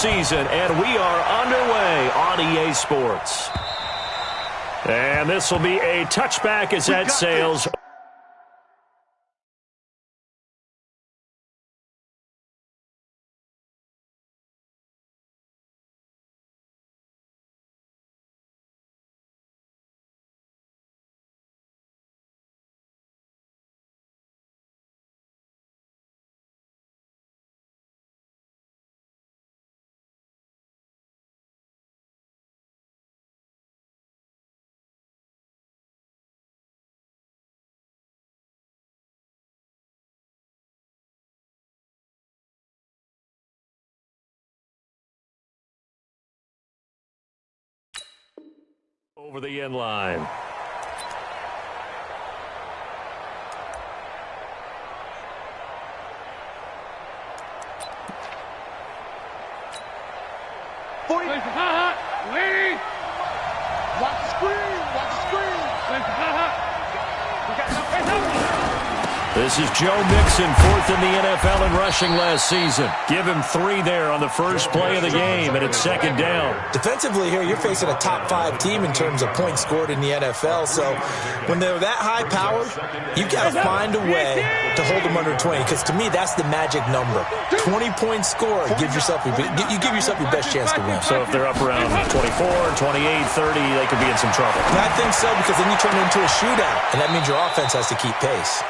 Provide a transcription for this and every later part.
season, and we are underway on EA Sports. And this will be a touchback as that sails over the end line. This is Joe Mixon, fourth in the NFL in rushing last season. Give him 3 there on the first play of the game, and it's second down. Defensively here, you're facing a top-5 team in terms of points scored in the NFL. So when they're that high-powered, you've got to find a way to hold them under 20, because to me, that's the magic number. 20 points scored, you give yourself your best chance to win. So if they're up around 24, 28, 30, they could be in some trouble. I think so, because then you turn it into a shootout, and that means your offense has to keep pace.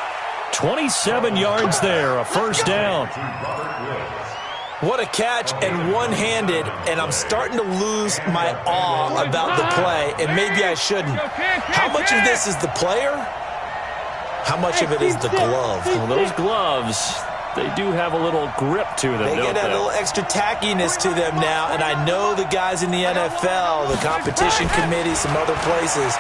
27 yards there, a first down. What a catch, and one-handed, and I'm starting to lose my awe about the play, and maybe I shouldn't. How much of this is the player? How much of it is the glove? Well, those gloves, they do have a little grip to them, They get that little extra tackiness to them now, and I know the guys in the NFL, the competition committee, some other places,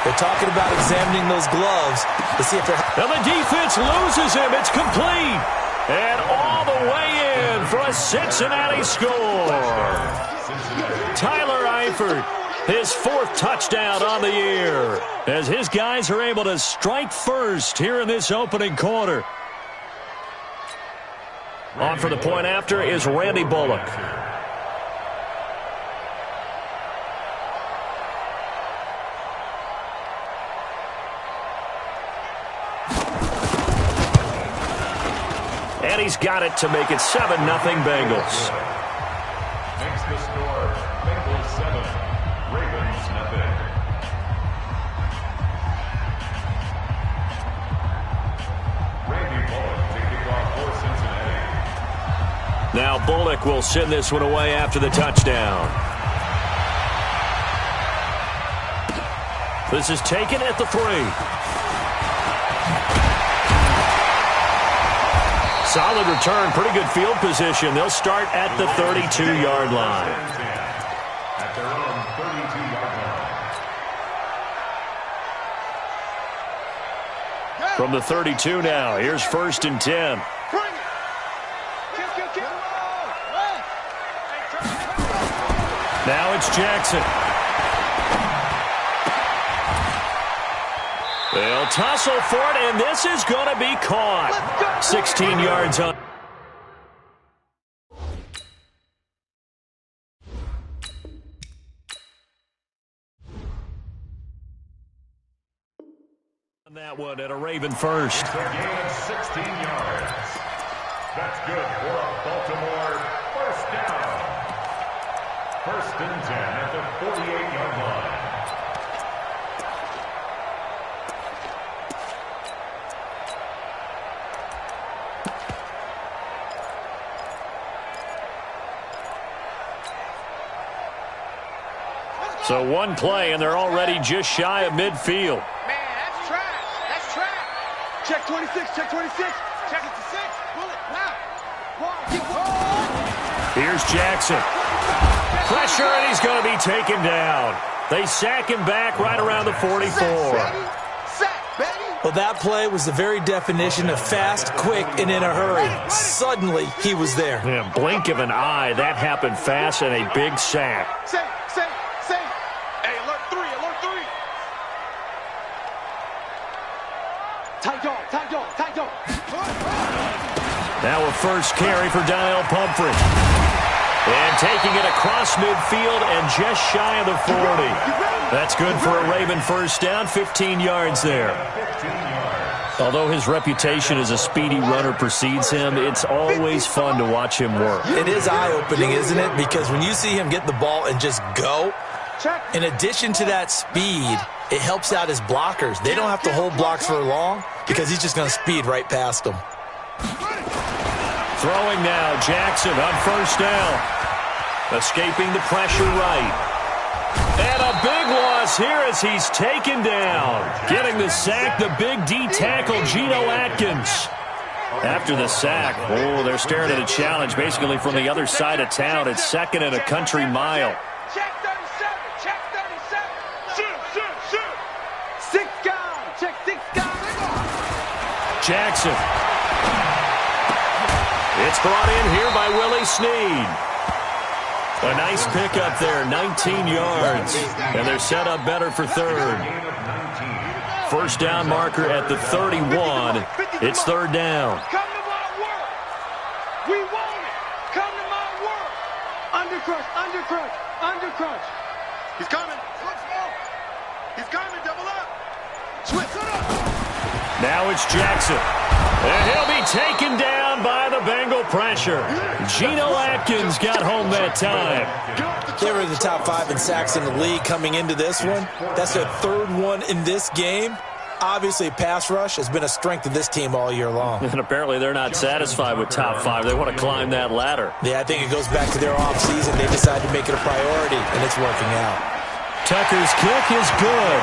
they're talking about examining those gloves to see if they're... And the defense loses him. It's complete. And all the way in for a Cincinnati score. Tyler Eifert, his 4th touchdown on the year, as his guys are able to strike first here in this opening quarter. On for the point after is Randy Bullock. And he's got it to make it 7-0 Bengals. Makes the score Bengals 7, Ravens nothing. Randy Bullock to kick off for Cincinnati. Now Bullock will send this one away after the touchdown. This is taken at the 3. Solid return, pretty good field position. They'll start at the 32-yard line. At their own 32-yard line. From the 32 now, here's 1st and 10. Now it's Jackson. They'll tussle for it, and this is going to be caught. 16 yards on. On that one at a Raven first. It's a gain of 16 yards. That's good for a Baltimore first down. 1st and 10 at the 48-yard line. So one play, and they're already just shy of midfield. Man, that's track. That's track. Check 26. Check 26. Check it to 6. Pull it. Now. Keep going. Here's Jackson. Pressure, and he's going to be taken down. They sack him back right around the 44. Well, that play was the very definition of fast, quick, and in a hurry. Suddenly, he was there. Yeah, blink of an eye. That happened fast, and a big sack. Say. Hey, alert 3. Tight dog. Now a first carry for Donnell Pumphrey. And taking it across midfield and just shy of the 40. That's good for a Raven first down, 15 yards there. Although his reputation as a speedy runner precedes him, it's always fun to watch him work. It is eye-opening, isn't it? Because when you see him get the ball and just go, in addition to that speed, it helps out his blockers. They don't have to hold blocks for long because he's just going to speed right past them. Throwing now, Jackson on first down. Escaping the pressure right. And a big loss here as he's taken down. Getting the sack, the big D tackle, Geno Atkins. After the sack, they're staring at a challenge basically from the other side of town. It's second and a country mile. Check 37, check 37. Shoot. 6 guys, check 6 guys. Jackson. It's brought in here by Willie Snead. A nice pickup there, 19 yards. And they're set up better for third. First down marker at the 31. It's third down. Come to my work. We want it. Come to my work. Under crunch. He's coming. He's coming, double up. Switch it up. Now it's Jackson. And he'll be taken down by the Bengal pressure. Geno Atkins got home that time. They were in the top 5 in sacks in the league coming into this one. That's their third one in this game. Obviously, pass rush has been a strength of this team all year long. And apparently they're not satisfied with top 5. They want to climb that ladder. Yeah, I think it goes back to their offseason. They decided to make it a priority, and it's working out. Tucker's kick is good.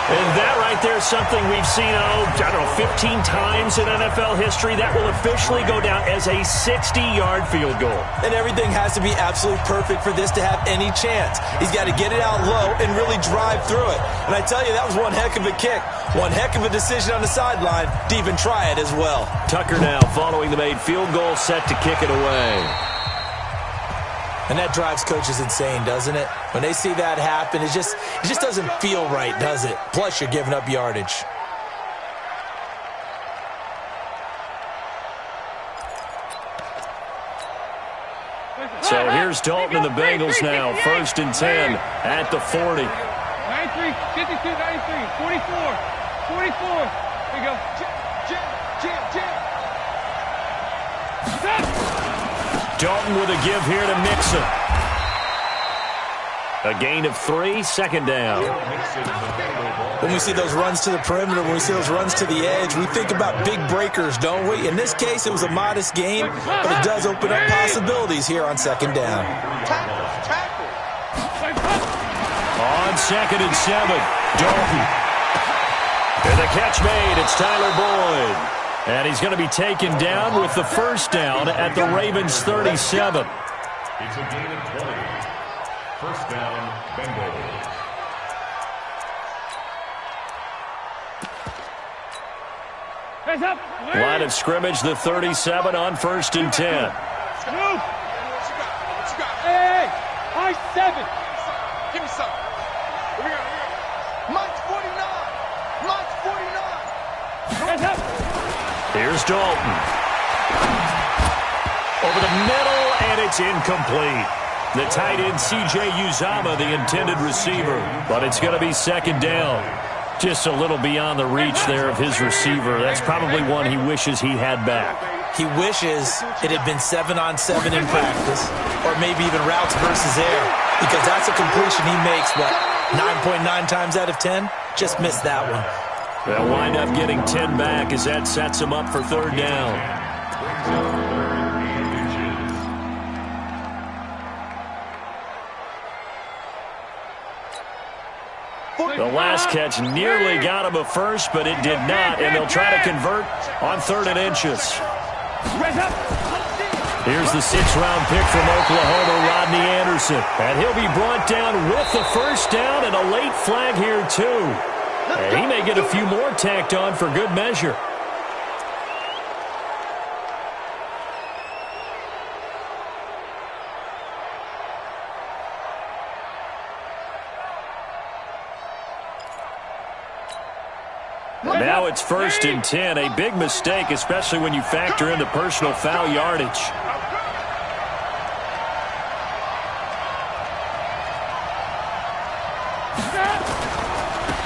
And that right there is something we've seen, 15 times in NFL history. That will officially go down as a 60-yard field goal. And everything has to be absolutely perfect for this to have any chance. He's got to get it out low and really drive through it. And I tell you, that was one heck of a kick. One heck of a decision on the sideline to even try it as well. Tucker now following the made field goal, set to kick it away. And that drives coaches insane, doesn't it? When they see that happen, it just doesn't feel right, does it? Plus, you're giving up yardage. So here's Dalton and the Bengals now. First and 10 at the 40. 93, 52, 93, 44. Here we go. Dalton with a give here to Mixon. A gain of 3, second down. When we see those runs to the perimeter, when we see those runs to the edge, we think about big breakers, don't we? In this case, it was a modest gain, but it does open up possibilities here on second down. On second and 7, Dalton. And the catch made, it's Tyler Boyd. And he's going to be taken down with the first down at the Ravens' 37. It's a gain of 20. First down, Bengals. Hands up. Line of scrimmage, the 37 on first and 10. Hey, I 7. Give me some. Here we go. Mike's 49. Mike's 49. Hands up. Here's Dalton. Over the middle, and it's incomplete. The tight end, C.J. Uzama, the intended receiver. But it's going to be second down. Just a little beyond the reach there of his receiver. That's probably one he wishes he had back. He wishes it had been 7-on-7 in practice, or maybe even routes versus air, because that's a completion he makes, 9.9 times out of 10? Just missed that one. They'll wind up getting 10 back as that sets him up for third down. The last catch nearly got him a first, but it did not, and they'll try to convert on third and inches. Here's the 6th-round pick from Oklahoma, Rodney Anderson. And he'll be brought down with the first down and a late flag here, too. And he may get a few more tacked on for good measure. And now it's first and 10. A big mistake, especially when you factor in the personal foul yardage.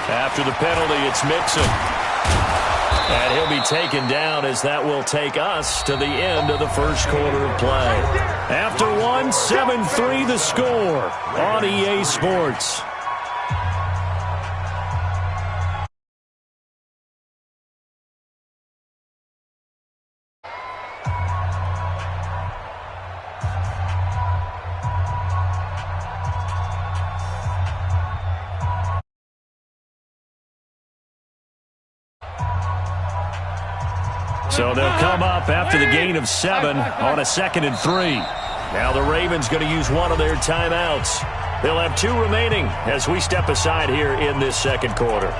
After the penalty, it's Mixon. And he'll be taken down as that will take us to the end of the first quarter of play. After one, 7-3 the score on EA Sports. So they'll come up after the gain of 7 on a 2nd and 3. Now the Ravens going to use one of their timeouts. They'll have 2 remaining as we step aside here in this second quarter.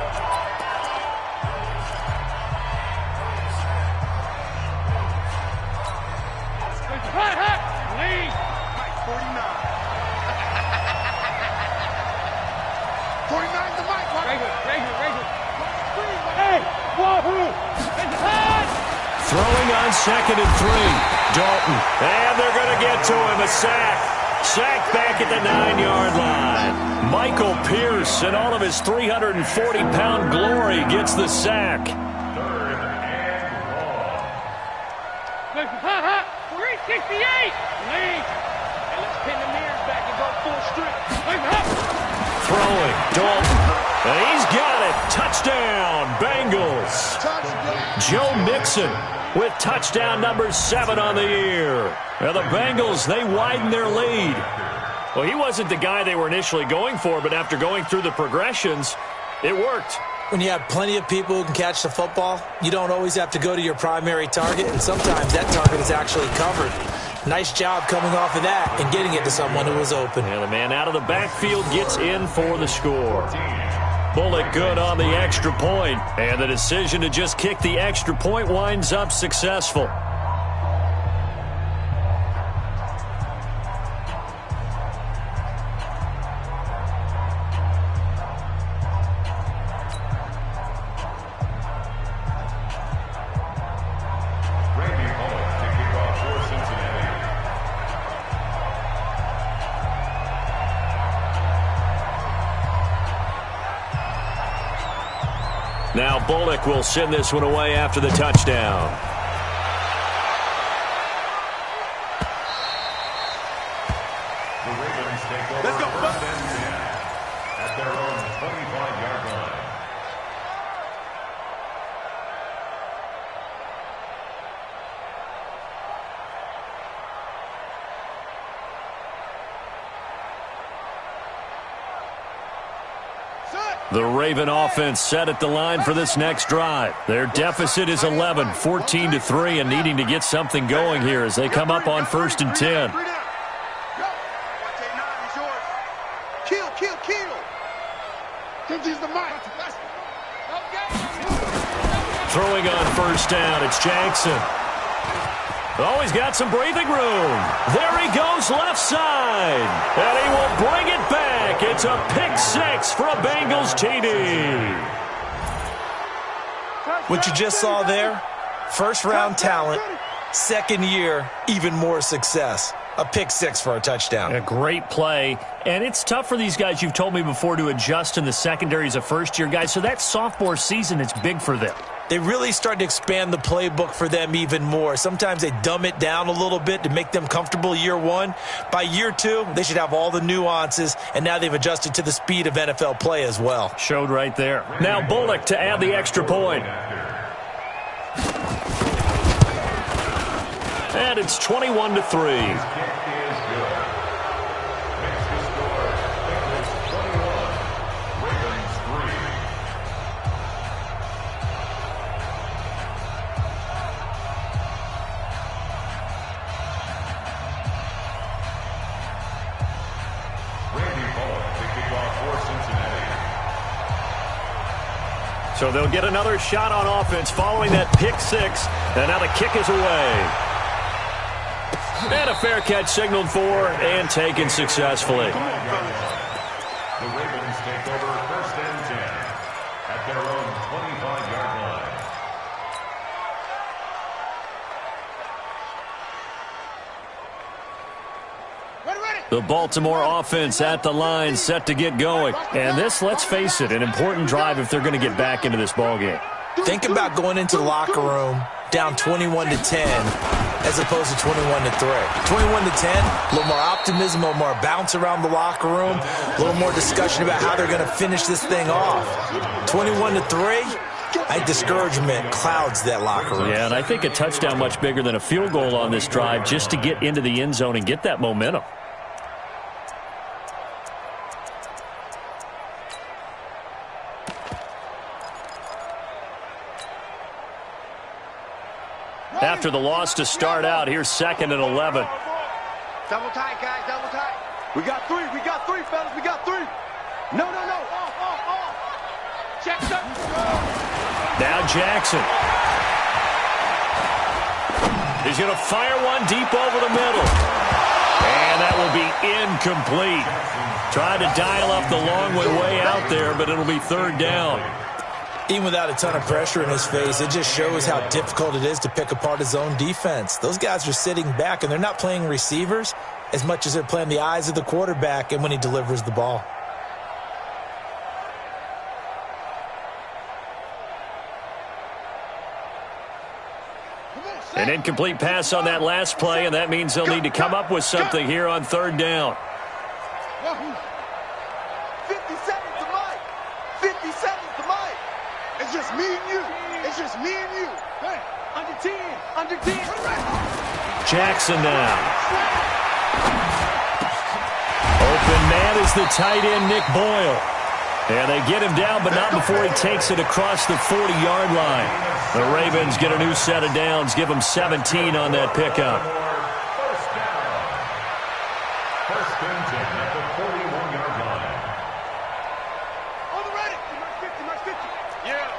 Throwing on 2nd and 3. Dalton. And they're going to get to him. A sack. Sack back at the 9-yard line. Michael Pierce, in all of his 340-pound glory, gets the sack. 3rd and long. 368. Lead. And let's pin the mirrors back and go full strip. Throwing. Dalton. And he's got it. Touchdown, Bengals. Joe Mixon with touchdown number 7 on the year. Now the Bengals, they widen their lead. Well, he wasn't the guy they were initially going for, but after going through the progressions, it worked. When you have plenty of people who can catch the football, you don't always have to go to your primary target, and sometimes that target is actually covered. Nice job coming off of that and getting it to someone who was open. And the man out of the backfield gets in for the score. Bullock good on the extra point, and the decision to just kick the extra point winds up successful. Now Bullock will send this one away after the touchdown. The Ravens take over first and 10 at their own 25-yard line. The Raven offense set at the line for this next drive. Their deficit is 11, 14-3, and needing to get something going here as they come up on 1st and 10. Throwing on 1st down, it's Jackson. Oh, he's got some breathing room. There he goes left side. And he will bring it back. It's a pick 6 for a Bengals TD. What you just saw there, first-round talent, 2nd year, even more success. A pick 6 for a touchdown. A great play. And it's tough for these guys, you've told me before, to adjust in the secondary as a first-year guy. So that sophomore season, it's big for them. They really start to expand the playbook for them even more. Sometimes they dumb it down a little bit to make them comfortable year 1. By year 2, they should have all the nuances, and now they've adjusted to the speed of NFL play as well. Showed right there. Now Bullock to add the extra point. And it's 21-3. So they'll get another shot on offense following that pick 6. And now the kick is away. And a fair catch signaled for and taken successfully. The Ravens take over 1st and 10 at their own 25-yard line. Ready, ready. The Baltimore offense at the line, set to get going. And this, let's face it, an important drive if they're going to get back into this ballgame. Think about going into the locker room down 21-10 as opposed to 21-3. 21-10, a little more optimism, a little more bounce around the locker room, a little more discussion about how they're going to finish this thing off. 21-3, I think discouragement clouds that locker room. Yeah, and I think a touchdown much bigger than a field goal on this drive just to get into the end zone and get that momentum. After the loss to start out, here's 2nd and 11. Double tight, guys, double tight. We got three, fellas, we got three. No. Off. Jackson. Now Jackson. He's going to fire one deep over the middle. And that will be incomplete. Tried to dial up the long way out there, but it'll be 3rd down. Even without a ton of pressure in his face, it just shows how difficult it is to pick apart his own defense. Those guys are sitting back, and they're not playing receivers as much as they're playing the eyes of the quarterback and when he delivers the ball. An incomplete pass on that last play, and that means they'll need to come up with something here on 3rd down. 50 seconds to Mike. 50 seconds to Mike. It's just me and you. It's just me and you. Hey, under 10. Jackson now. Open man is the tight end, Nick Boyle. And they get him down, but not before he takes it across the 40-yard line. The Ravens get a new set of downs, give them 17 on that pickup. First down. First and 10 at the 41-yard line. On the ready. Mark 50. Yeah.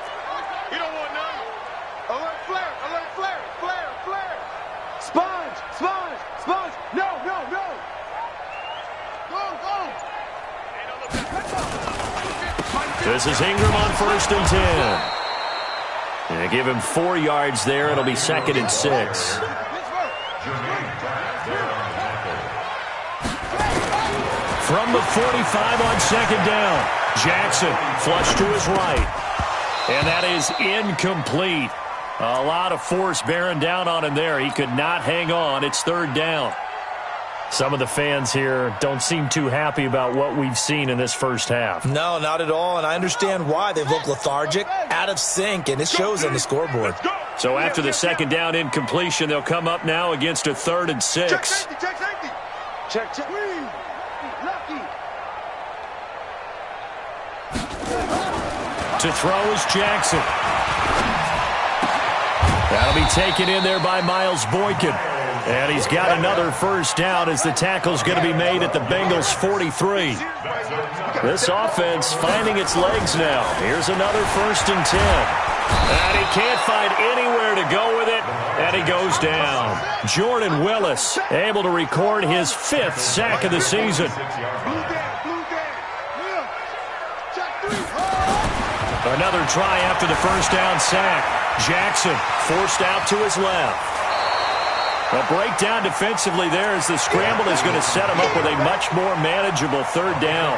You don't want none. Alert flare. Sponge. No. Go. This is Ingram on 1st and 10. And give him 4 yards there. It'll be 2nd and 6. From the 45 on 2nd down. Jackson flush to his right. And that is incomplete. A lot of force bearing down on him there. He could not hang on. It's 3rd down. Some of the fans here don't seem too happy about what we've seen in this first half. No, not at all, and I understand why. They've looked lethargic, out of sync, and it shows on the scoreboard. So after the 2nd down incompletion, they'll come up now against a 3rd and 6. Check safety. Check. Lucky. To throw is Jackson. That'll be taken in there by Miles Boykin. And he's got another first down as the tackle's going to be made at the Bengals' 43. This offense finding its legs now. Here's another 1st and 10. And he can't find anywhere to go with it, and he goes down. Jordan Willis able to record his 5th sack of the season. Another try after the first down sack. Jackson forced out to his left. A breakdown defensively there as the scramble is going to set him up with a much more manageable 3rd down.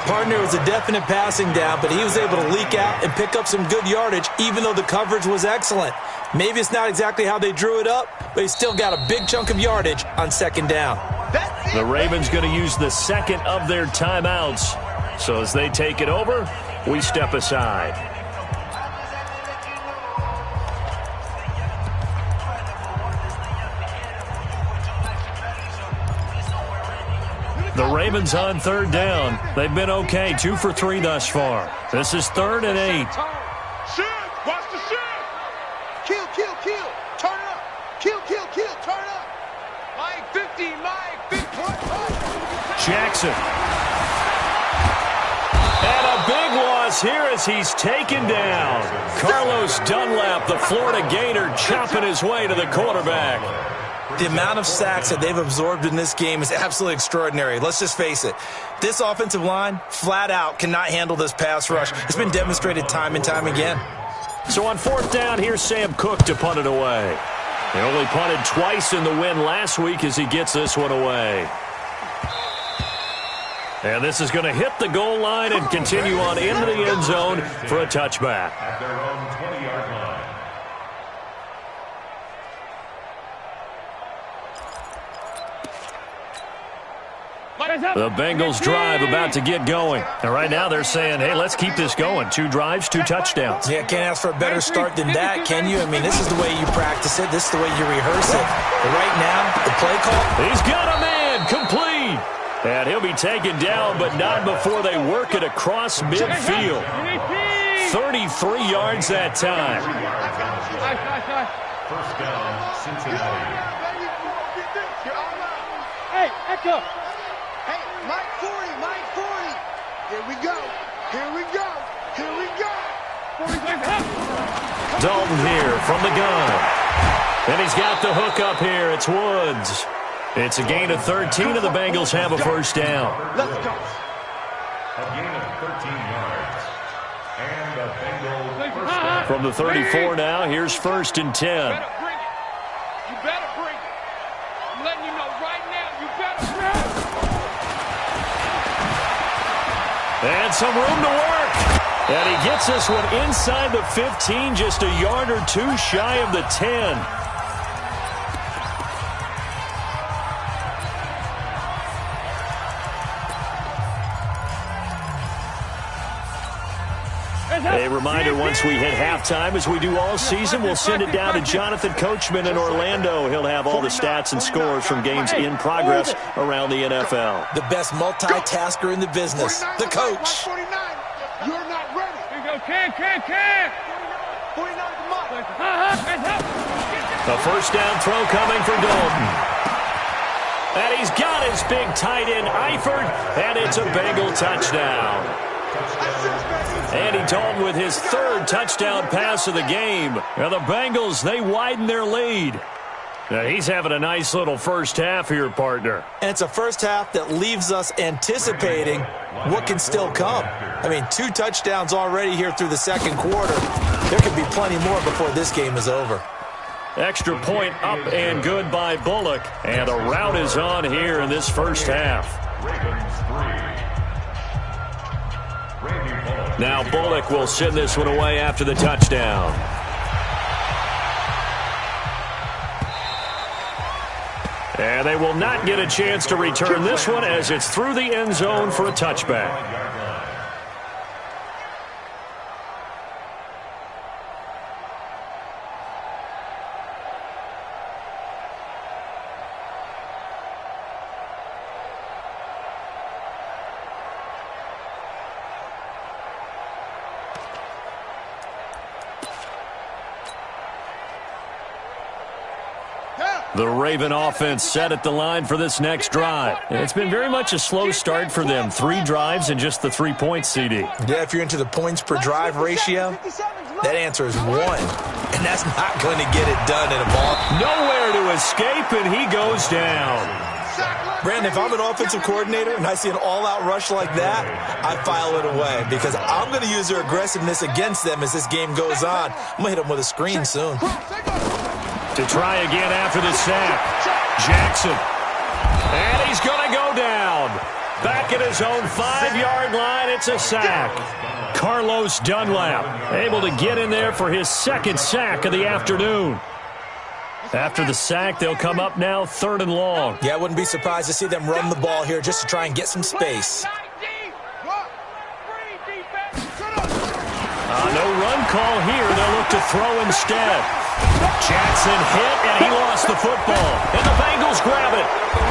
Partner was a definite passing down, but he was able to leak out and pick up some good yardage, even though the coverage was excellent. Maybe it's not exactly how they drew it up, but he still got a big chunk of yardage on 2nd down. The Ravens going to use the 2nd of their timeouts. So as they take it over, we step aside. The Ravens on 3rd down. They've been okay, 2 for 3 thus far. This is 3rd and 8. Shoot! Watch the shoot! Kill! Turn it up! Kill! Turn it up! Mike 50! Jackson. And a big loss here as he's taken down. Carlos Dunlap, the Florida Gator, chopping his way to the quarterback. The amount of sacks that they've absorbed in this game is absolutely extraordinary. Let's just face it. This offensive line, flat out, cannot handle this pass rush. It's been demonstrated time and time again. So on 4th down, here's Sam Cook to punt it away. He only punted twice in the win last week as he gets this one away. And this is going to hit the goal line and continue on into the end zone for a touchback. At their own 20-yard line. The Bengals drive about to get going. And right now they're saying, hey, let's keep this going. 2 drives, 2 touchdowns. Yeah, can't ask for a better start than that, can you? I mean, this is the way you practice it. This is the way you rehearse it. But right now, the play call. He's got a man complete. And he'll be taken down, but not before they work it across midfield. 33 yards that time. First down, Cincinnati. Hey, Echo. Hey, Mike 40, Mike 40. Here we go. Here we go. Here we go. Dalton here from the gun. And he's got the hook up here. It's Woods. It's a gain of 13, and the Bengals have a first down. Let's go. A gain of 13 yards. And the Bengals first down. From the 34 now, here's first and 10. You better bring it. You better bring it. I'm letting you know right now, you better bring it. And some room to work. And he gets this one inside the 15, just a yard or 2 shy of the 10. A reminder, once we hit halftime, as we do all season, we'll send it down to Jonathan Coachman in Orlando. He'll have all the stats and scores from games in progress around the NFL. The best multitasker in the business, the coach. 49. You're not ready. Here you go, Can. 49, come on. A first down throw coming for Dalton. And he's got his big tight end, Eifert, and it's a Bengal touchdown. Andy Dalton with his 3rd touchdown pass of the game. And the Bengals, they widen their lead. Now he's having a nice little first half here, partner. And it's a first half that leaves us anticipating what can still come. I mean, 2 touchdowns already here through the second quarter. There could be plenty more before this game is over. Extra point up and good by Bullock. And a rout is on here in this first half. Now Bullock will send this one away after the touchdown. And they will not get a chance to return this one as it's through the end zone for a touchback. The Raven offense set at the line for this next drive. It's been very much a slow start for them. 3 drives and just the 3 points, CD. Yeah, if you're into the points per drive ratio, that answer is 1. And that's not going to get it done in a ball. Nowhere to escape, and he goes down. Brandon, if I'm an offensive coordinator and I see an all-out rush like that, I file it away because I'm going to use their aggressiveness against them as this game goes on. I'm going to hit them with a screen soon. To try again after the sack. Jackson. And he's going to go down. Back at his own 5-yard line, it's a sack. Carlos Dunlap able to get in there for his 2nd sack of the afternoon. After the sack, they'll come up now 3rd and long. Yeah, I wouldn't be surprised to see them run the ball here just to try and get some space. No run call here. They'll look to throw instead. Jackson hit, and he lost the football. And the Bengals grab it.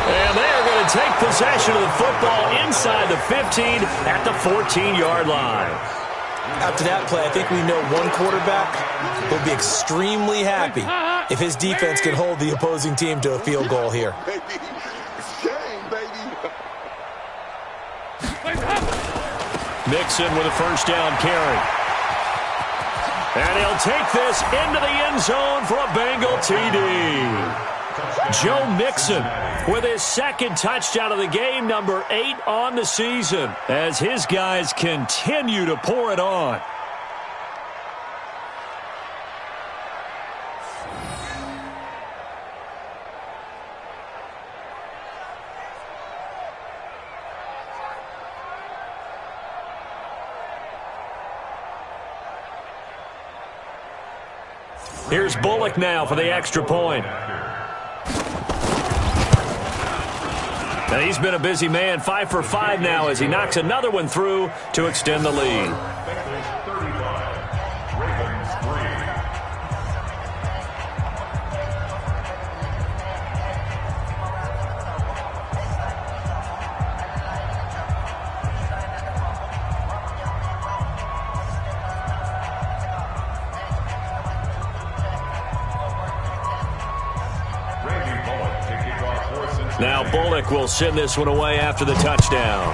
And they are going to take possession of the football inside the 15 at the 14-yard line. After that play, I think we know one quarterback will be extremely happy if his defense can hold the opposing team to a field goal here. Mixon with a first down carry. And he'll take this into the end zone for a Bengal TD. Joe Mixon with his 2nd touchdown of the game, number 8 on the season, as his guys continue to pour it on. Here's Bullock now for the extra point. Now he's been a busy man, 5 for 5 now as he knocks another one through to extend the lead. Now Bullock will send this one away after the touchdown.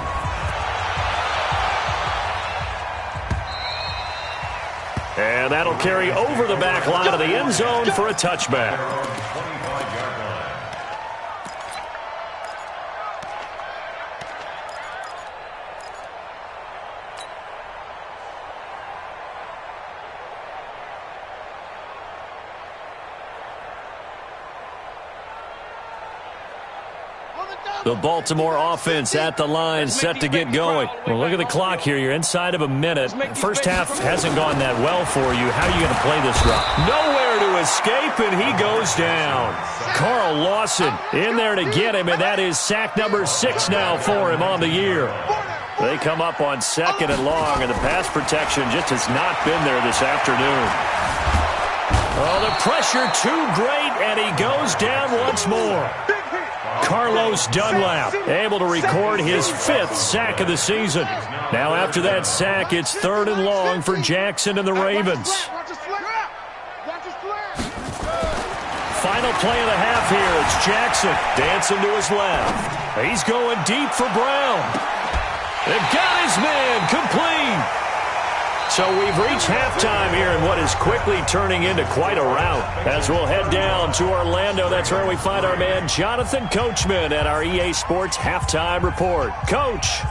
And that'll carry over the back line of the end zone for a touchback. The Baltimore offense at the line, set to get going. Well, look at the clock here. You're inside of a minute. First half hasn't gone that well for you. How are you going to play this route? Nowhere to escape, and he goes down. Carl Lawson in there to get him, and that is sack number 6 now for him on the year. They come up on 2nd and long, and the pass protection just has not been there this afternoon. Oh, the pressure too great, and he goes down once more. Carlos Dunlap able to record his 5th sack of the season. Now after that sack, it's 3rd and long for Jackson and the Ravens. Final play of the half here. It's Jackson dancing to his left. He's going deep for Brown. They've got his man complete. So we've reached halftime here in what is quickly turning into quite a rout. As we'll head down to Orlando, that's where we find our man Jonathan Coachman at our EA Sports Halftime Report. Coach.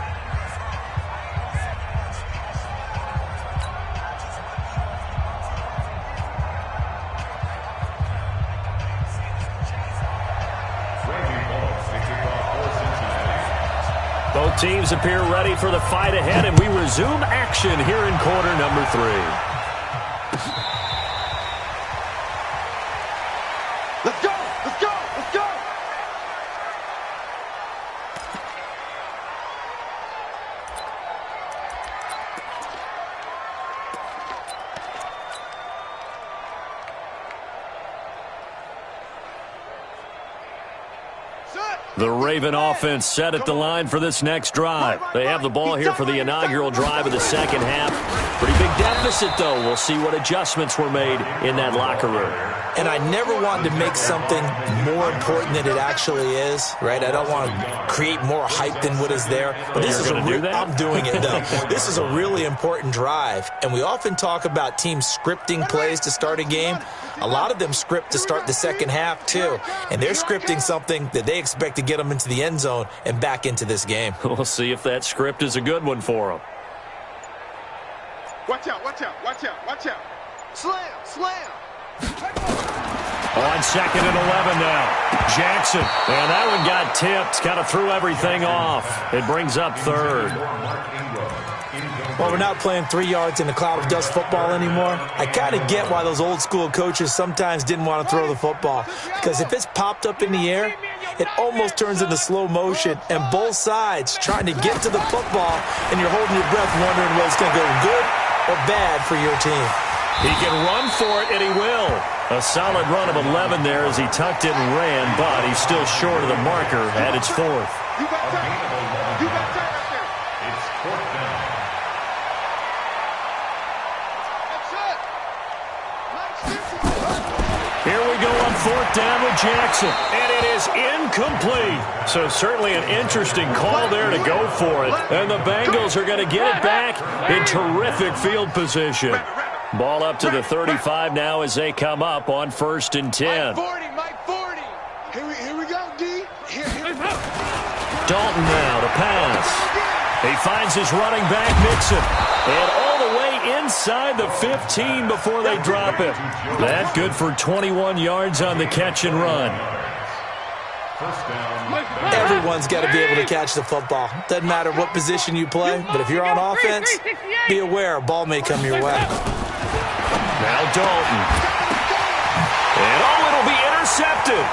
Both teams appear ready for the fight ahead, and we resume action here in quarter number 3. Let's go! Let's go! Let's go! The Raven offense set at the line for this next drive. They have the ball here for the inaugural drive of the second half. Pretty big deficit, though. We'll see what adjustments were made in that locker room. And I never wanted to make something more important than it actually is, right? I don't want to create more hype than what is there. But this is I'm doing it, though. This is a really important drive. And we often talk about teams scripting plays to start a game. A lot of them script to start the second half, too. And they're scripting something that they expect to get them into the end zone and back into this game. We'll see if that script is a good one for them. Watch out, watch out, watch out, watch out. Slam, slam. On 2nd and 11 now. Jackson. And that one got tipped. Kind of threw everything off. It brings up 3rd. Well, we're not playing 3 yards in a cloud of dust football anymore. I kind of get why those old school coaches sometimes didn't want to throw the football. Because if it's popped up in the air, it almost turns into slow motion. And both sides trying to get to the football, and you're holding your breath wondering whether it's going to go good or bad for your team. He can run for it, and he will. A solid run of 11 there as he tucked it and ran, but he's still short of the marker at its 4th. You got time. You got time right there. It's 4th down. Here we go on 4th down with Jackson, and it is incomplete. So certainly an interesting call there to go for it. And the Bengals are going to get it back in terrific field position. Ball up to the 35 now as they come up on 1st and 10. Mike 40. Here we go, D. Here. Dalton now to pass. He finds his running back, Mixon. And all the way inside the 15 before they drop it. That good for 21 yards on the catch and run. Everyone's got to be able to catch the football. Doesn't matter what position you play, but if you're on offense, be aware a ball may come your way. Now Dalton. And it'll be intercepted.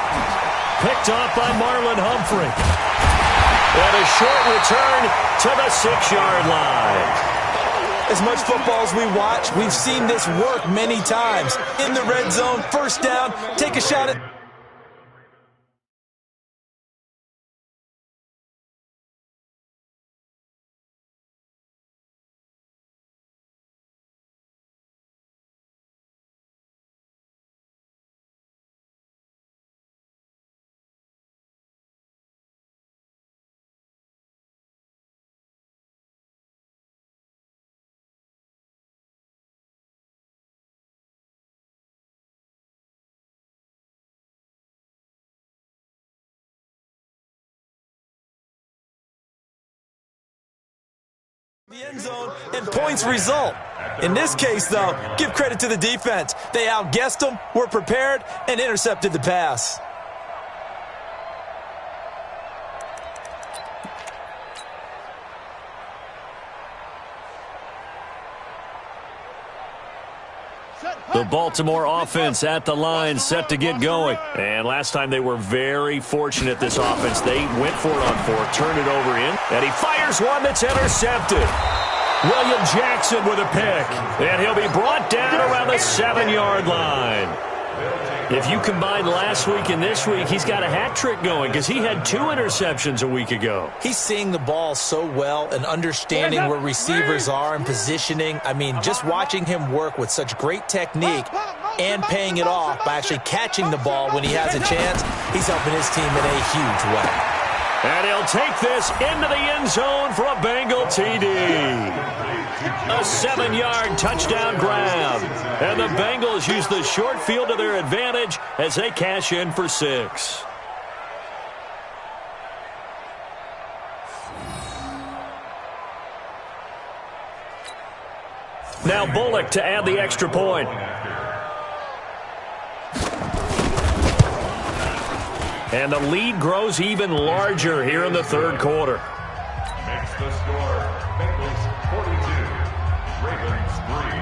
Picked off by Marlon Humphrey. And a short return to the 6-yard line. As much football as we watch, we've seen this work many times. In the red zone, first down, take a shot at... the end zone, and points result. In this case, though, give credit to the defense. They outguessed them, were prepared, and intercepted the pass. The Baltimore offense at the line, set to get going. And last time they were very fortunate, this offense. They went for it on 4, turned it over in, and he fires one that's intercepted. William Jackson with a pick, and he'll be brought down around the 7-yard line. If you combine last week and this week, he's got a hat trick going because he had 2 interceptions a week ago. He's seeing the ball so well and understanding where receivers are and positioning. I mean, just watching him work with such great technique and paying it off by actually catching the ball when he has a chance, he's helping his team in a huge way. And he'll take this into the end zone for a Bengal TD. A 7-yard touchdown grab. And the Bengals use the short field to their advantage as they cash in for 6. Now Bullock to add the extra point. And the lead grows even larger here in the third quarter. Makes the score Bengals 42, Ravens 3.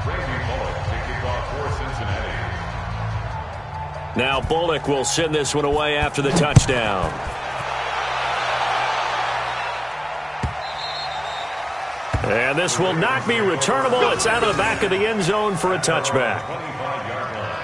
Randy Bullock to kick off for Cincinnati. Now Bullock will send this one away after the touchdown. And this will not be returnable. It's out of the back of the end zone for a touchback. 25-yard line.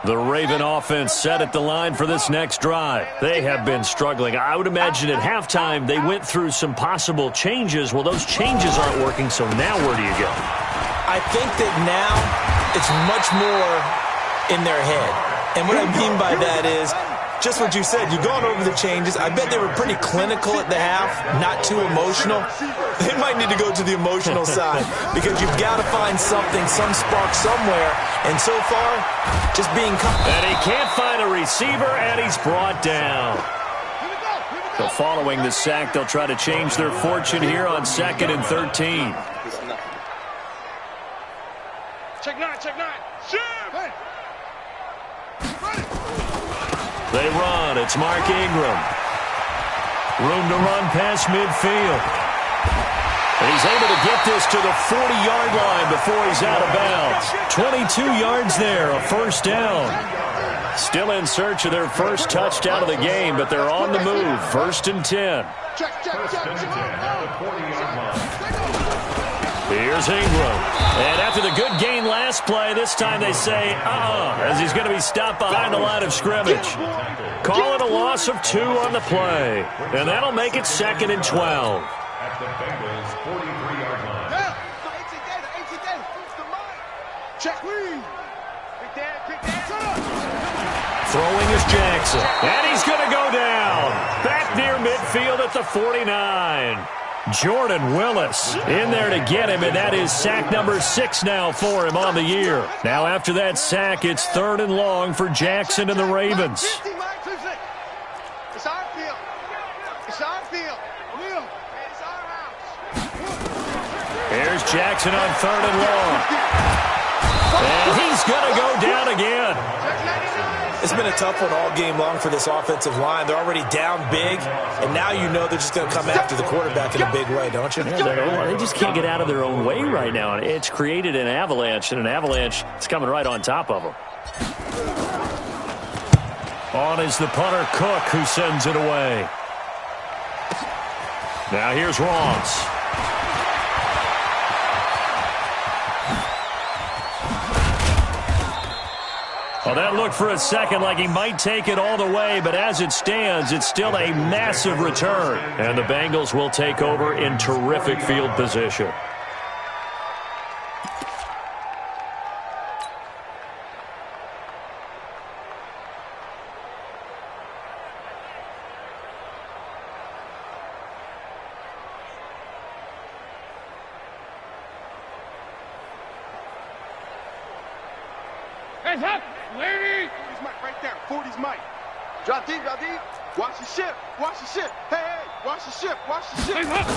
The Raven offense set at the line for this next drive. They have been struggling. I would imagine at halftime they went through some possible changes. Well, those changes aren't working, so now where do you go? I think that now it's much more in their head. And what I mean by that is just what you said. You've gone over the changes. I bet they were pretty clinical at the half, not too emotional. They might need to go to the emotional side because you've got to find something, some spark somewhere. And so far, just being calm. And he can't find a receiver, and he's brought down. So following the sack, they'll try to change their fortune here on 2nd and 13. Check 9, check 9. Shoot! They run. It's Mark Ingram. Room to run past midfield. And he's able to get this to the 40-yard line before he's out of bounds. 22 yards there, a first down. Still in search of their first touchdown of the game, but they're on the move. 1st and 10. First and 10 at the 40-yard line. Here's Ingram. And after the good gain last play, this time they say, as he's going to be stopped behind the line of scrimmage. Call it a loss of 2 on the play. And that'll make it 2nd and 12. At the Bengals 43-yard line. Check. Throwing is Jackson. And he's going to go down. Back near midfield at the 49. Jordan Willis in there to get him, and that is sack number 6 now for him on the year. Now after that sack, it's 3rd and long for Jackson and the Ravens. It's our field. It's our field. It's our house. Here's Jackson on 3rd and long. And he's going to go down again. It's been a tough one all game long for this offensive line. They're already down big, and now you know they're just going to come after the quarterback in a big way, don't you? Yeah, they just can't get out of their own way right now. And it's created an avalanche, and an avalanche is coming right on top of them. On is the punter, Cook, who sends it away. Now here's Ross. Well, that looked for a second like he might take it all the way, but as it stands, it's still a massive return. And the Bengals will take over in terrific field position. Hands up! Lady! 40's Mike right there. 40's Mike. Drop deep, drop deep. Watch the ship. Watch the ship. Hey, hey. Watch the ship. Watch the ship. Hands up!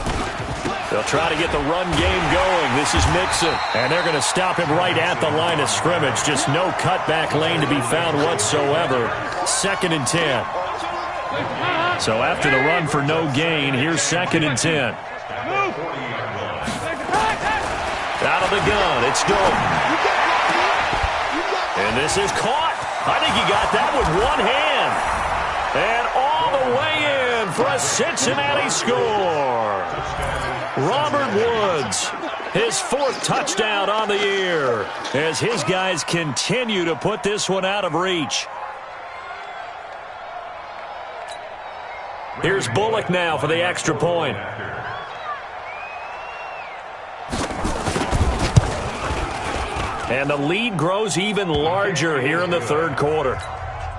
They'll try to get the run game going. This is Mixon. And they're going to stop him right at the line of scrimmage. Just no cutback lane to be found whatsoever. 2nd and 10. So after the run for no gain, here's 2nd and 10. Out of the gun, it's Dalton. And this is caught. I think he got that with one hand. And all the way in for a Cincinnati score. Robert Woods, his 4th touchdown on the year, as his guys continue to put this one out of reach. Here's Bullock now for the extra point. And the lead grows even larger here in the 3rd quarter.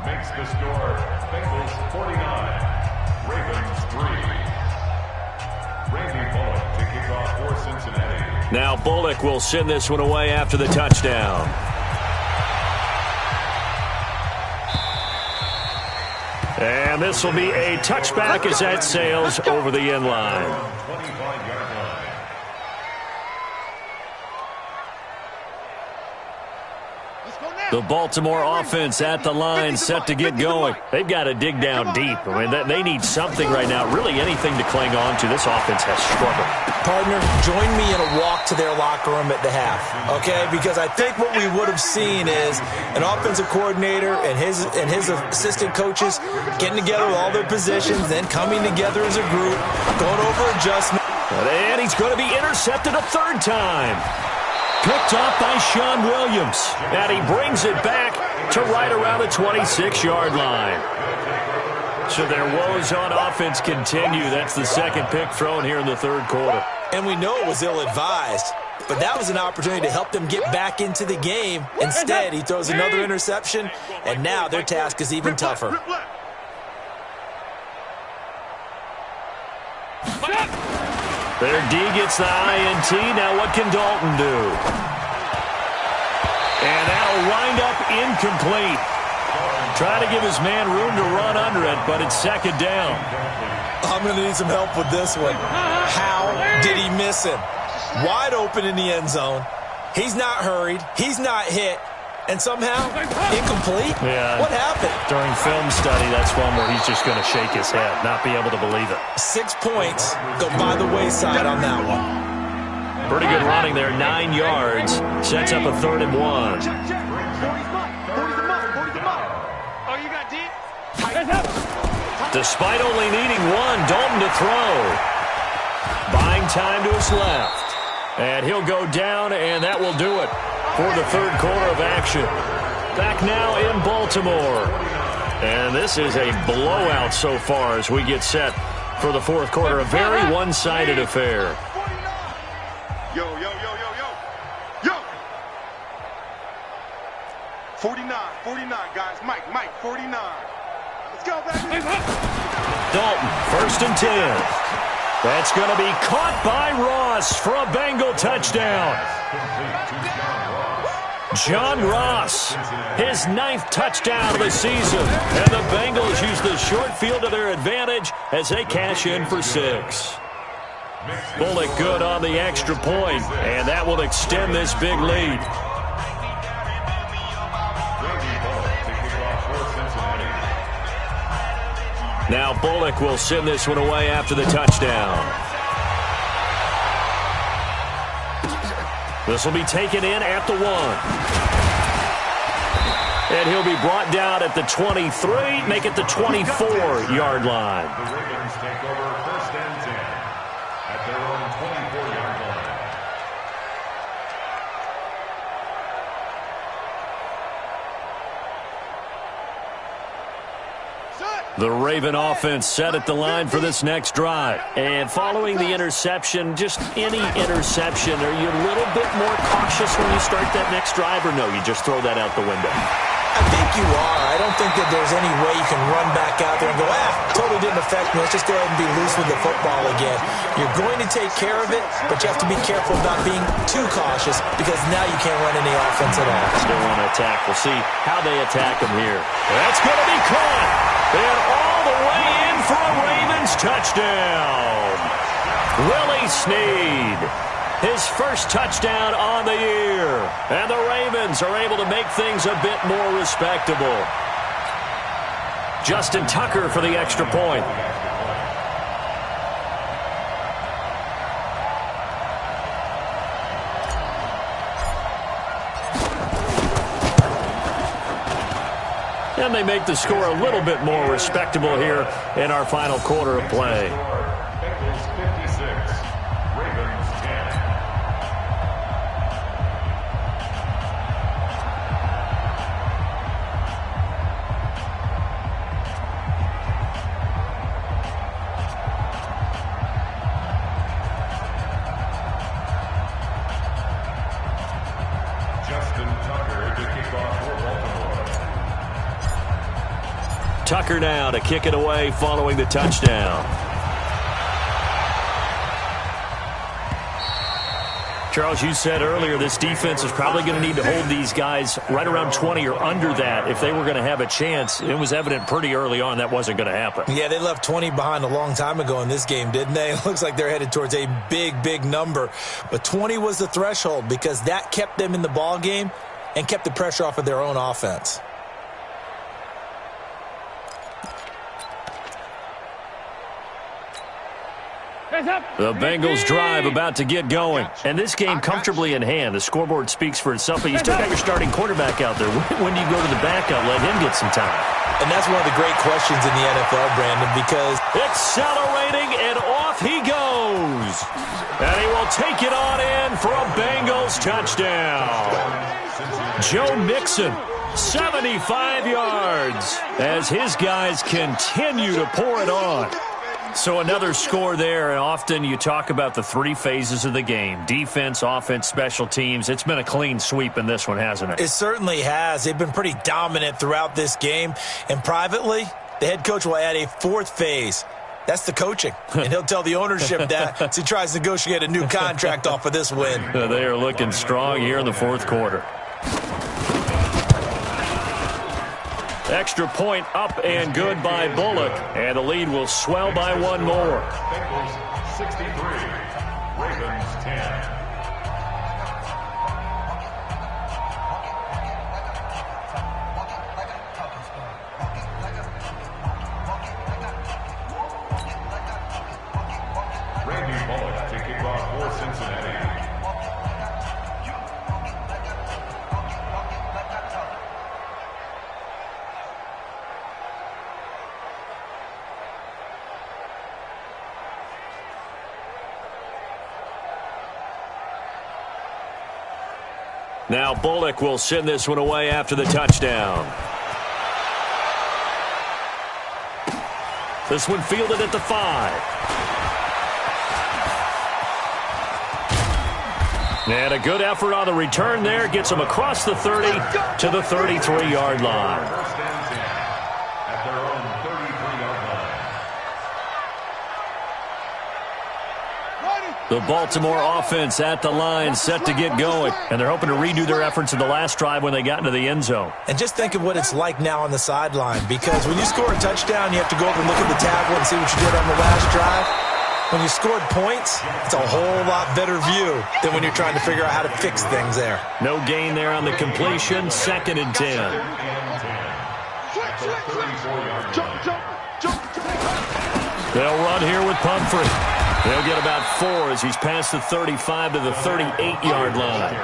Makes the score Bengals 49, Ravens 3. Randy Bullock to kick off for Cincinnati. Now Bullock will send this one away after the touchdown. And this will be a touchback as that sails over the end line. 25-yard line. The Baltimore offense at the line, set to get going. They've got to dig down deep. I mean, they need something right now, really anything to cling on to. This offense has struggled. Partner, join me in a walk to their locker room at the half, okay? Because I think what we would have seen is an offensive coordinator and his assistant coaches getting together with all their positions, then coming together as a group, going over adjustments. And he's going to be intercepted a 3rd time. Picked off by Sean Williams. And he brings it back to right around the 26-yard line. So their woes on offense continue. That's the 2nd pick thrown here in the 3rd quarter. And we know it was ill-advised, but that was an opportunity to help them get back into the game. Instead, he throws another interception, and now their task is even tougher. Their D gets the INT. Now what can Dalton do? And that'll wind up incomplete. Trying to give his man room to run under it, but it's 2nd down. I'm going to need some help with this one. How did he miss him? Wide open in the end zone. He's not hurried. He's not hit. And somehow, incomplete? Yeah. What happened? During film study, that's one where he's just going to shake his head, not be able to believe it. 6 points go by the wayside on that one. Pretty good running there, 9 yards. Sets up a 3rd and 1. Check. 40's Mike. 40's the Mike. 40's the Mike. Oh, you got deep? Hands up! Despite only needing 1, Dalton to throw. Buying time to his left. And he'll go down, and that will do it for the 3rd quarter of action. Back now in Baltimore. And this is a blowout so far as we get set for the 4th quarter. A very one-sided affair. Yo. 49, guys. Mike, 49. Let's go, baby. Dalton, 1st and 10. That's going to be caught by Ross for a Bengal touchdown. John Ross, his 9th touchdown of the season. And the Bengals use the short field to their advantage as they cash in for 6. Bullock good on the extra point, and that will extend this big lead. Now Bullock will send this one away after the touchdown. This will be taken in at the 1. And he'll be brought down at the 23, make it the 24-yard line. The Ravens take over 1st and 10 at their own 24-yard line. The Raven offense set at the line for this next drive. And following the interception, just any interception, are you a little bit more cautious when you start that next drive, or no, you just throw that out the window? I think you are. I don't think that there's any way you can run back out there and go, totally didn't affect me. Let's just go ahead and be loose with the football again. You're going to take care of it, but you have to be careful about being too cautious because now you can't run any offense at all. Still want to attack. We'll see how they attack them here. That's going to be caught. And all the way in for a Ravens touchdown. Willie Snead. His first touchdown on the year. And the Ravens are able to make things a bit more respectable. Justin Tucker for the extra point. And they make the score a little bit more respectable here in our final quarter of play. Bengals 56, Ravens 10. Justin Tucker to kick off for Baltimore. Tucker now to kick it away following the touchdown. Charles, you said earlier this defense is probably going to need to hold these guys right around 20 or under that if they were going to have a chance. It was evident pretty early on that wasn't going to happen. Yeah, they left 20 behind a long time ago in this game, didn't they? It looks like they're headed towards a big, big number. But 20 was the threshold because that kept them in the ball game and kept the pressure off of their own offense. The Bengals drive about to get going. And this game comfortably in hand. The scoreboard speaks for itself, but you still got your starting quarterback out there. When do you go to the backup? Let him get some time. And that's one of the great questions in the NFL, Brandon, because accelerating, and off he goes. And he will take it on in for a Bengals touchdown. Joe Mixon, 75 yards, as his guys continue to pour it on. So another score there, and often you talk about the 3 phases of the game. Defense, offense, special teams. It's been a clean sweep in this one, hasn't it? It certainly has. They've been pretty dominant throughout this game. And privately, the head coach will add a 4th phase. That's the coaching. And he'll tell the ownership that as he tries to negotiate a new contract off of this win. They are looking strong here in the 4th quarter. Extra point up and good by Bullock. And the lead will swell by 1 more. Bengals 63, Ravens 10. Randy Bullock to kick off for Cincinnati. Now Bullock will send this one away after the touchdown. This one fielded at the 5. And a good effort on the return there. Gets him across the 30 to the 33-yard line. First and 10 at their own 33-yard line. The Baltimore offense at the line, set to get going. And they're hoping to redo their efforts in the last drive when they got into the end zone. And just think of what it's like now on the sideline, because when you score a touchdown, you have to go over and look at the tablet and see what you did on the last drive. When you scored points, it's a whole lot better view than when you're trying to figure out how to fix things there. No gain there on the completion, 2nd and 10. They'll run here with Pumphrey. They'll get about 4 as he's past the 35 to the 38-yard line.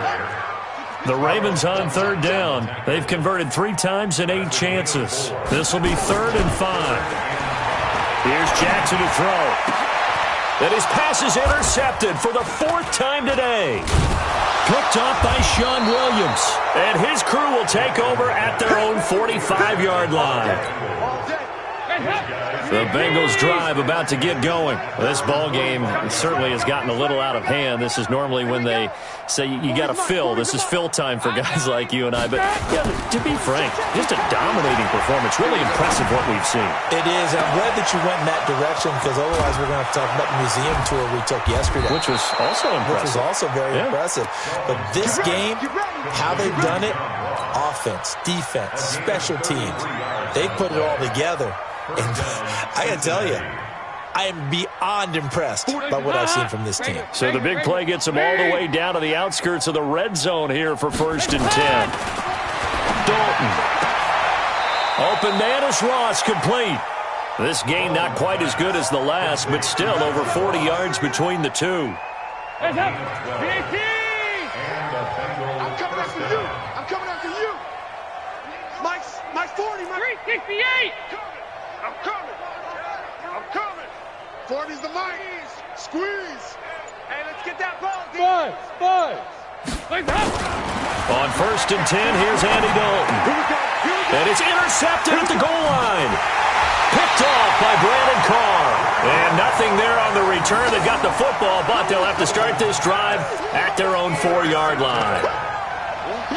The Ravens on 3rd down. They've converted 3 times in 8 chances. This will be 3rd and 5. Here's Jackson to throw. And his pass is intercepted for the 4th time today. Picked off by Sean Williams. And his crew will take over at their own 45-yard line. The Bengals drive about to get going. This ball game certainly has gotten a little out of hand. This is normally when they say you got to fill. This is fill time for guys like you and I. But yeah, to be frank, just a dominating performance. Really impressive what we've seen. It is. I'm glad that you went in that direction, because otherwise we're going to have to talk about the museum tour we took yesterday. Which was also impressive. Which was also very impressive. But this game, how they've done it, offense, defense, special teams, they put it all together. And I got to tell you, I am beyond impressed by what I've seen from this team. So the big play gets them all the way down to the outskirts of the red zone here for 1st and 10. Dalton. Open man is Ross, complete. This game not quite as good as the last, but still over 40 yards between the two. Hands up. BAT. I'm coming after you. I'm coming after you. Mike's 40, Mike. 368. I'm coming. I'm coming. 40's the Mike. Squeeze. Hey, let's get that ball. Five. Hands up. On 1st and 10, here's Andy Dalton. And it's intercepted at the goal line. Picked off by Brandon Carr. And nothing there on the return. They got the football, but they'll have to start this drive at their own 4-yard line.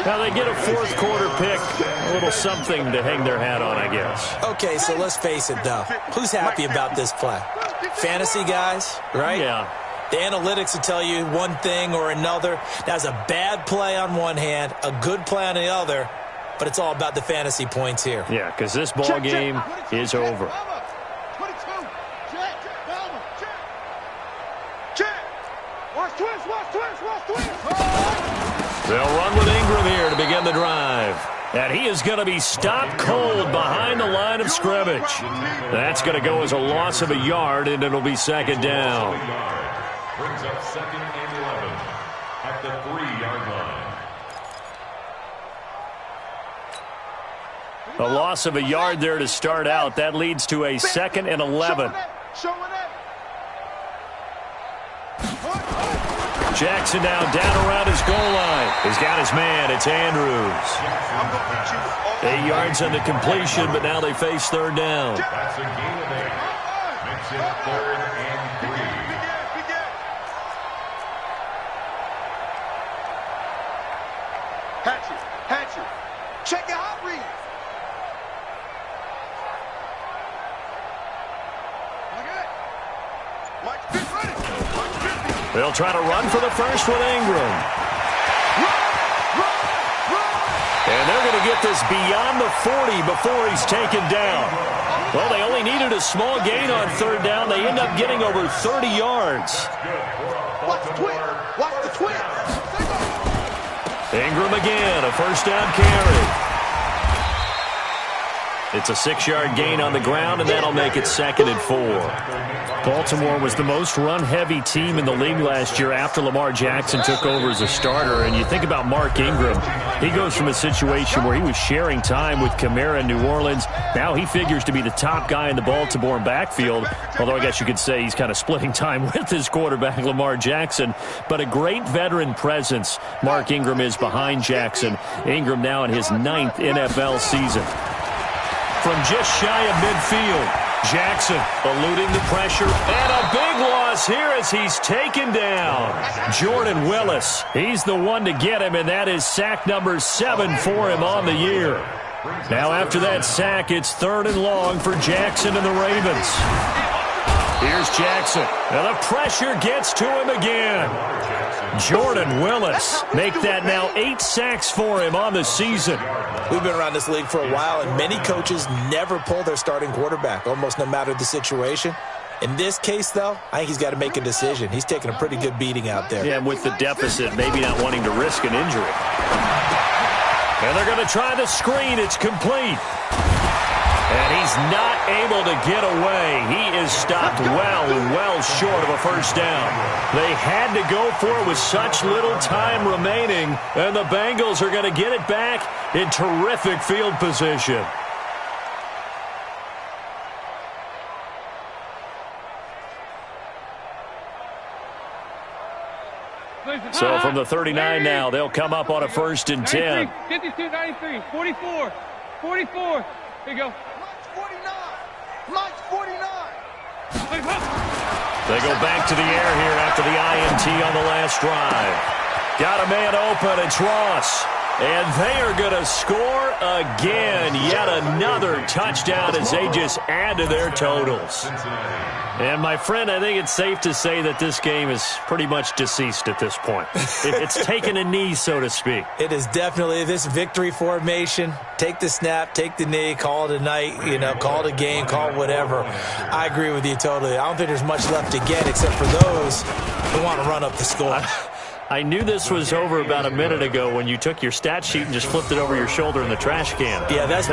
Now they get a 4th quarter pick, a little something to hang their hat on, I guess. Okay, so let's face it, though. Who's happy about this play? Fantasy guys, right? Yeah. The analytics will tell you one thing or another. That's a bad play on one hand, a good play on the other, but it's all about the fantasy points here. Yeah, because this ball game is over. 22. Check. Watch twist. They'll run with Ingram here to begin the drive. And he is going to be stopped cold behind the line of scrimmage. That's going to go as a loss of a yard, and it'll be 2nd down. Brings up 2nd and 11 at the 3-yard line. A loss of a yard there to start out. That leads to a 2nd and 11. Jackson now down around his goal line. He's got his man. It's Andrews. 8 yards on the completion, but now they face 3rd down. That's a gain of 8. Makes it 3rd and 3. Hatchet. Check your hot read. Look at it. Mike's been running. They'll try to run for the first with Ingram. And they're going to get this beyond the 40 before he's taken down. Well, they only needed a small gain on 3rd down. They end up getting over 30 yards. Watch the twist. Ingram again, a 1st down carry. It's a 6-yard gain on the ground, and that'll make it 2nd and 4. Baltimore was the most run-heavy team in the league last year after Lamar Jackson took over as a starter. And you think about Mark Ingram, he goes from a situation where he was sharing time with Kamara in New Orleans. Now he figures to be the top guy in the Baltimore backfield, although I guess you could say he's kind of splitting time with his quarterback, Lamar Jackson. But a great veteran presence Mark Ingram is behind Jackson. Ingram now in his 9th NFL season. From just shy of midfield, Jackson eluding the pressure, and a big loss here as he's taken down. Jordan Willis, he's the one to get him, and that is sack number 7 for him on the year. Now after that sack, it's 3rd and long for Jackson and the Ravens. Here's Jackson. And the pressure gets to him again. Jordan Willis make that now 8 sacks for him on the season. We've been around this league for a while, and many coaches never pull their starting quarterback, almost no matter the situation. In this case, though, I think he's got to make a decision. He's taking a pretty good beating out there. Yeah, and with the deficit, maybe not wanting to risk an injury. And they're going to try the screen. It's complete. And he's not able to get away. He is stopped well short of a first down. They had to go for it with such little time remaining, and the Bengals are going to get it back in terrific field position. So from the 39 now, they'll come up on a 1st and 10. 52, 93, 44, 44. Here you go. Mike's 49. They go back to the air here after the INT on the last drive. Got a man open. It's Ross. And they are going to score again. Yet another touchdown as they just add to their totals. And, my friend, I think it's safe to say that this game is pretty much deceased at this point. It's taken a knee, so to speak. It is definitely this victory formation. Take the snap, take the knee, call it a night, call it a game, call it whatever. I agree with you totally. I don't think there's much left to get except for those who want to run up the score. I knew this was over about a minute ago when you took your stat sheet and just flipped it over your shoulder in the trash can. Yeah, that's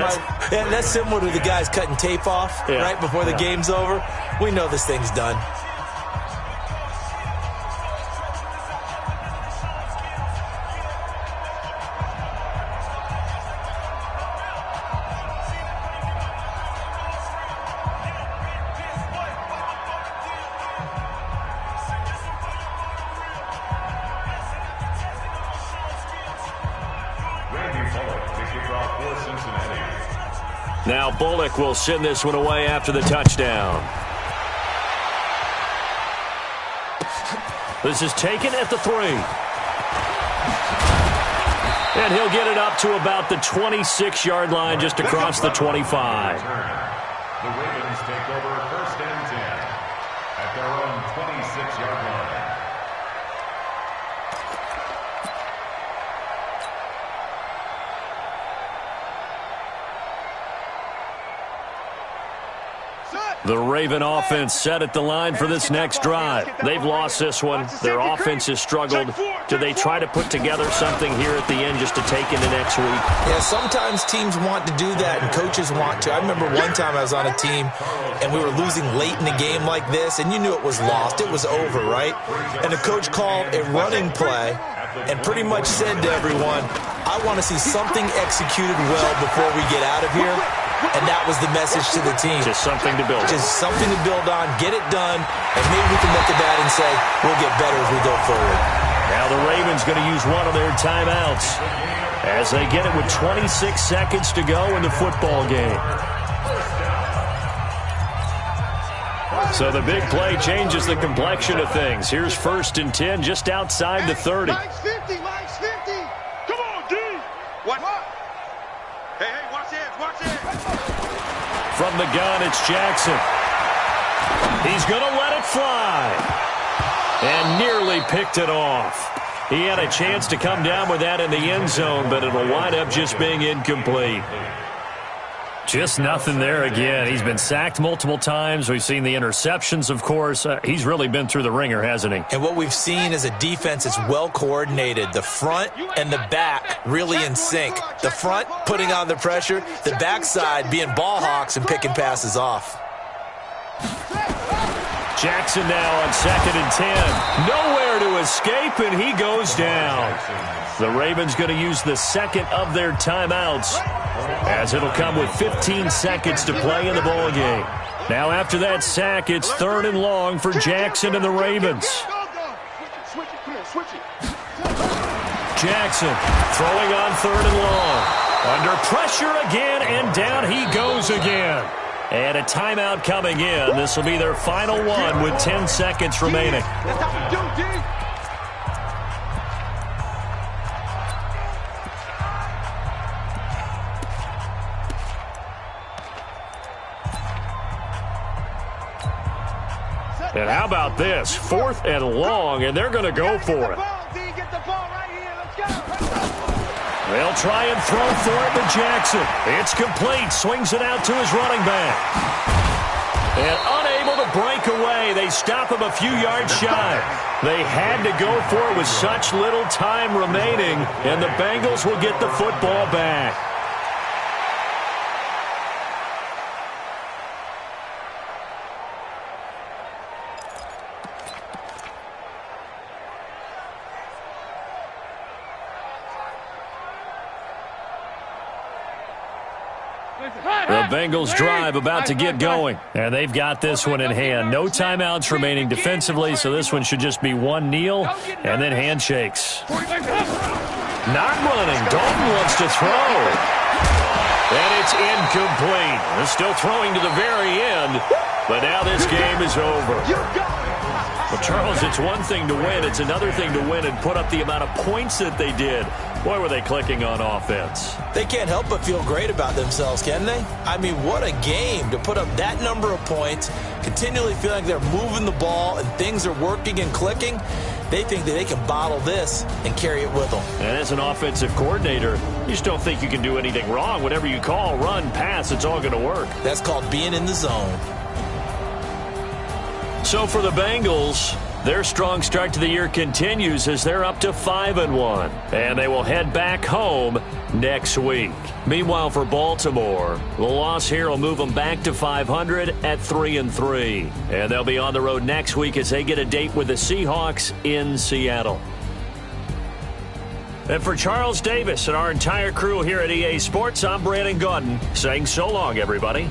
similar to the guys cutting tape off right before the game's over. We know this thing's done. Now Bullock will send this one away after the touchdown. This is taken at the 3. And he'll get it up to about the 26-yard line, just across the 25. The Ravens take over 1st and 10 at their own 26-yard line. The Raven offense set at the line for this next drive. They've lost this one. Their offense has struggled. Do they try to put together something here at the end just to take into next week? Yeah, sometimes teams want to do that and coaches want to. I remember one time I was on a team and we were losing late in a game like this, and you knew it was lost. It was over, right? And the coach called a running play and pretty much said to everyone, I want to see something executed well before we get out of here. And that was the message to the team. Just something to build on. Just something to build on, get it done, and maybe we can look at that and say, we'll get better as we go forward. Now the Ravens going to use one of their timeouts as they get it with 26 seconds to go in the football game. So the big play changes the complexion of things. Here's 1st and 10 just outside the 30. Mike's 50, Mike's 50. Come on, D. What? Hey, watch it, watch it. From the gun, it's Jackson. He's going to let it fly. And nearly picked it off. He had a chance to come down with that in the end zone, but it'll wind up just being incomplete. Just nothing there again. He's been sacked multiple times. We've seen the interceptions, of course. He's really been through the ringer, hasn't he? And what we've seen is a defense that's well coordinated. The front and the back really in sync. The front putting on the pressure, the backside being ball hawks and picking passes off. Jackson now on 2nd and 10. Nowhere to escape, and he goes down. The Ravens going to use the second of their timeouts, as it'll come with 15 seconds to play in the ball game. Now after that sack, it's 3rd and long for Jackson and the Ravens. Jackson throwing on 3rd and long. Under pressure again, and down he goes again. And a timeout coming in. This will be their final one with 10 seconds remaining. That's how you do, D. How about this? 4th and long, and they're going to go for it. They'll try and throw for it to Jackson. It's complete. Swings it out to his running back. And unable to break away. They stop him a few yards shy. They had to go for it with such little time remaining, and the Bengals will get the football back. The Bengals drive about to get going, and they've got this one in hand. No timeouts remaining defensively, so this one should just be one kneel and then handshakes. Not running. Dalton wants to throw. And it's incomplete. They're still throwing to the very end, but now this game is over. Well, Charles, it's one thing to win. It's another thing to win and put up the amount of points that they did. Boy, were they clicking on offense. They can't help but feel great about themselves, can they? I mean, what a game to put up that number of points, continually feeling like they're moving the ball and things are working and clicking. They think that they can bottle this and carry it with them. And as an offensive coordinator, you just don't think you can do anything wrong. Whatever you call, run, pass, it's all going to work. That's called being in the zone. So for the Bengals, their strong start to the year continues as they're up to 5-1. And they will head back home next week. Meanwhile, for Baltimore, the loss here will move them back to 500 at 3-3. And they'll be on the road next week as they get a date with the Seahawks in Seattle. And for Charles Davis and our entire crew here at EA Sports, I'm Brandon Gaudin saying so long, everybody.